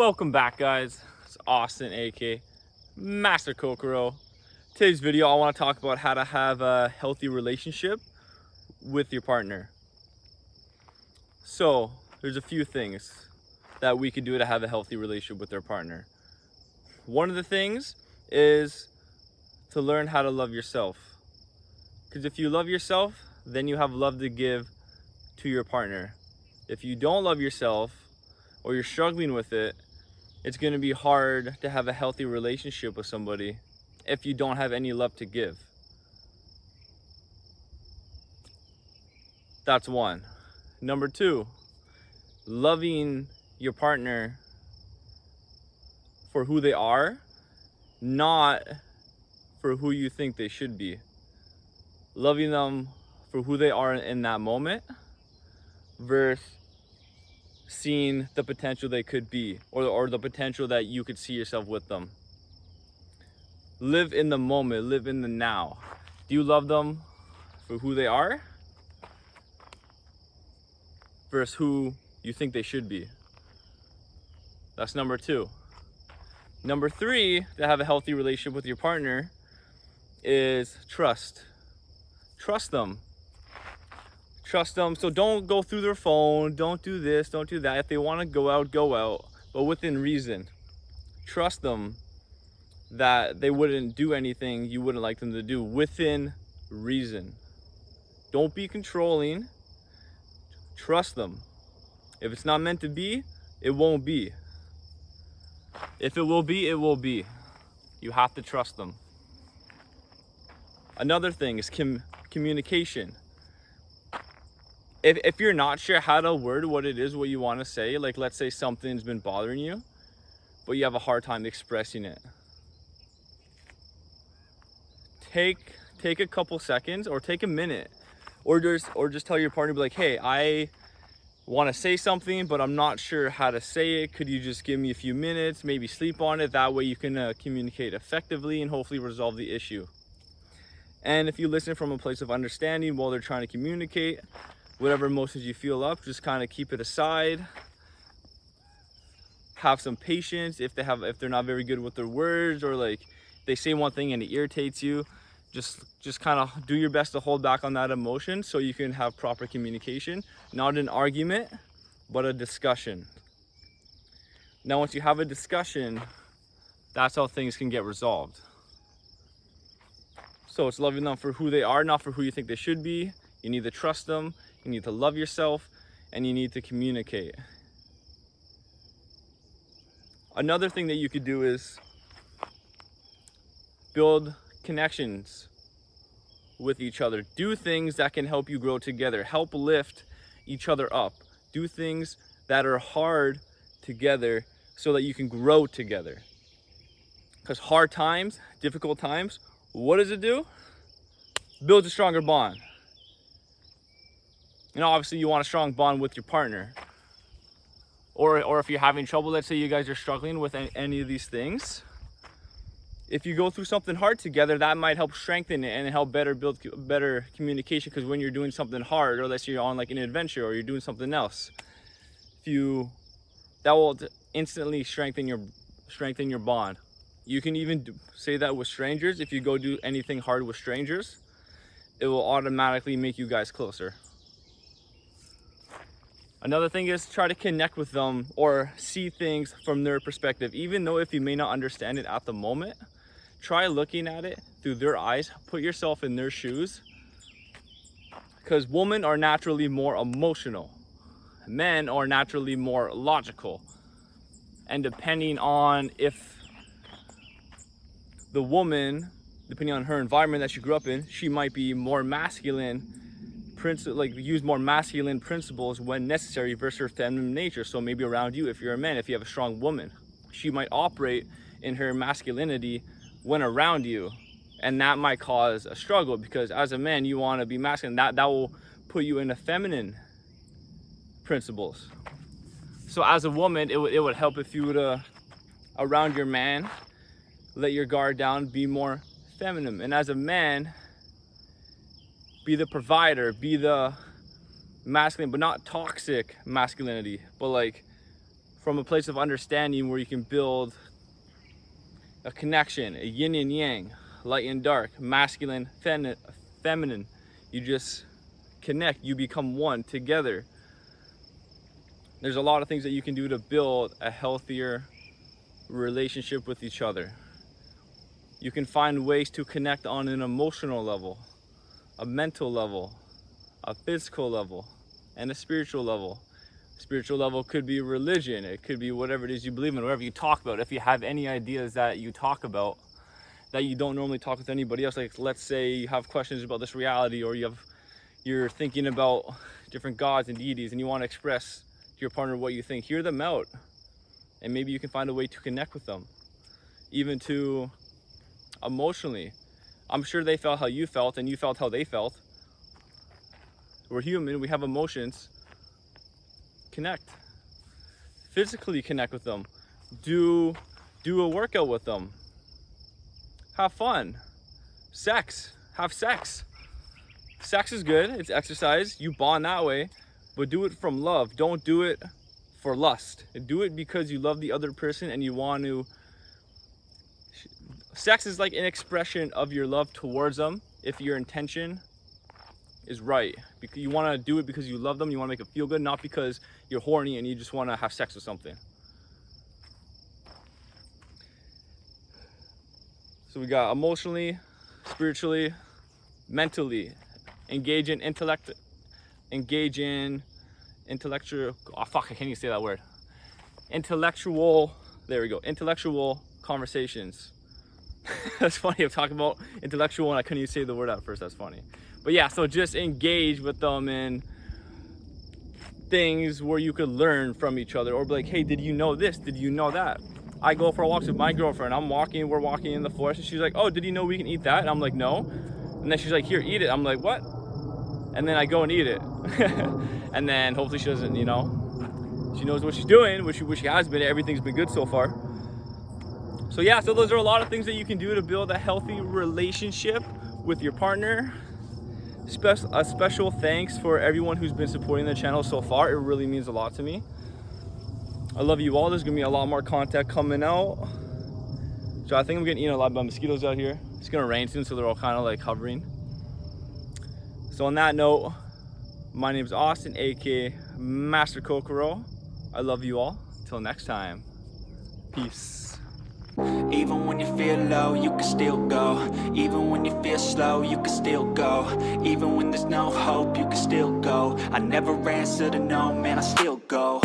Welcome back, guys. It's Austin, aka Master Kokoro. Today's video, I want to talk about how to have a healthy relationship with your partner. So, there's a few things that we could do to have a healthy relationship with our partner. One of the things is to learn how to love yourself. Because if you love yourself, then you have love to give to your partner. If you don't love yourself or you're struggling with it, it's going to be hard to have a healthy relationship with somebody if you don't have any love to give. That's one. Number two, loving your partner for who they are, not for who you think they should be. Loving them for who they are in that moment versus seeing the potential they could be, or the potential that you could see yourself with them. Live in the moment, live in the now. Do you love them for who they are versus who you think they should be? That's number two. Number three, to have a healthy relationship with your partner, is trust. Trust them. Trust them. So don't go through their phone. Don't do this. Don't do that. If they want to go out, go out. But within reason. Trust them that they wouldn't do anything you wouldn't like them to do within reason. Don't be controlling. Trust them. If it's not meant to be, it won't be. If it will be, it will be. You have to trust them. Another thing is communication. If you're not sure how to word what it is, what you want to say, like let's say something's been bothering you, but you have a hard time expressing it. Take a couple seconds or take a minute or just tell your partner, be like, hey, I want to say something, but I'm not sure how to say it. Could you just give me a few minutes, maybe sleep on it? That way you can communicate effectively and hopefully resolve the issue. And if you listen from a place of understanding while they're trying to communicate, whatever emotions you feel up, just kind of keep it aside. Have some patience if they're not very good with their words, or like they say one thing and it irritates you. Just kind of do your best to hold back on that emotion so you can have proper communication, not an argument, but a discussion. Now, once you have a discussion, that's how things can get resolved. So it's loving them for who they are, not for who you think they should be. You need to trust them, you need to love yourself, and you need to communicate. Another thing that you could do is build connections with each other. Do things that can help you grow together. Help lift each other up. Do things that are hard together so that you can grow together. Because hard times, difficult times, what does it do? Builds a stronger bond. You know, obviously you want a strong bond with your partner. Or if you're having trouble, let's say you guys are struggling with any of these things. If you go through something hard together, that might help strengthen it and help build better communication. Because when you're doing something hard, or let's say you're on like an adventure or you're doing something else, that will instantly strengthen your bond. You can even say that with strangers. If you go do anything hard with strangers, it will automatically make you guys closer. Another thing is try to connect with them or see things from their perspective. Even though if you may not understand it at the moment, try looking at it through their eyes. Put yourself in their shoes. Because women are naturally more emotional. Men are naturally more logical. And depending on if the woman, depending on her environment that she grew up in, she might be more masculine, use more masculine principles when necessary versus her feminine nature. So maybe around you, if you're a man, if you have a strong woman, she might operate in her masculinity when around you, and that might cause a struggle because as a man you want to be masculine. That will put you into feminine principles. So as a woman, it would help if you would around your man, let your guard down, be more feminine. And as a man, be the provider, be the masculine, but not toxic masculinity, but like from a place of understanding where you can build a connection, a yin and yang, light and dark, masculine, feminine. You just connect, you become one together. There's a lot of things that you can do to build a healthier relationship with each other. You can find ways to connect on an emotional level, a mental level, a physical level, and a spiritual level. Spiritual level could be religion, it could be whatever it is you believe in, whatever you talk about. If you have any ideas that you talk about that you don't normally talk with anybody else, like let's say you have questions about this reality, or you're thinking about different gods and deities and you want to express to your partner what you think, hear them out, and maybe you can find a way to connect with them, even to emotionally. I'm sure they felt how you felt and you felt how they felt. We're human, we have emotions. Connect. Physically connect with them. Do a workout with them. Have fun. Sex. Have sex. Sex is good, it's exercise, you bond that way, but do it from love. Don't do it for lust. Do it because you love the other person and you want to. Sex is like an expression of your love towards them if your intention is right. Because you want to do it because you love them, you want to make it feel good, not because you're horny and you just want to have sex with something. So we got emotionally, spiritually, mentally. Engage in intellectual, oh fuck, I can't even say that word. Intellectual, there we go, intellectual conversations. That's funny, I'm talking about intellectual and I couldn't even say the word at first, that's funny. But yeah, so just engage with them in things where you could learn from each other, or be like, hey, did you know this? Did you know that? I go for walks with my girlfriend, we're walking in the forest, and she's like, oh, did you know we can eat that? And I'm like, no. And then she's like, here, eat it. I'm like, what? And then I go and eat it. And then hopefully she doesn't, she knows what she's doing, which she has been. Everything's been good so far. So yeah, so those are a lot of things that you can do to build a healthy relationship with your partner. A special thanks for everyone who's been supporting the channel so far. It really means a lot to me. I love you all. There's gonna be a lot more content coming out. So I think I'm getting eaten a lot by mosquitoes out here. It's gonna rain soon, so they're all kind of like hovering. So on that note, my name is Austin, aka Master Kokoro. I love you all. Till next time. Peace. Even when you feel low, you can still go. Even when you feel slow, you can still go. Even when there's no hope, you can still go. I never answer to no, man, I still go.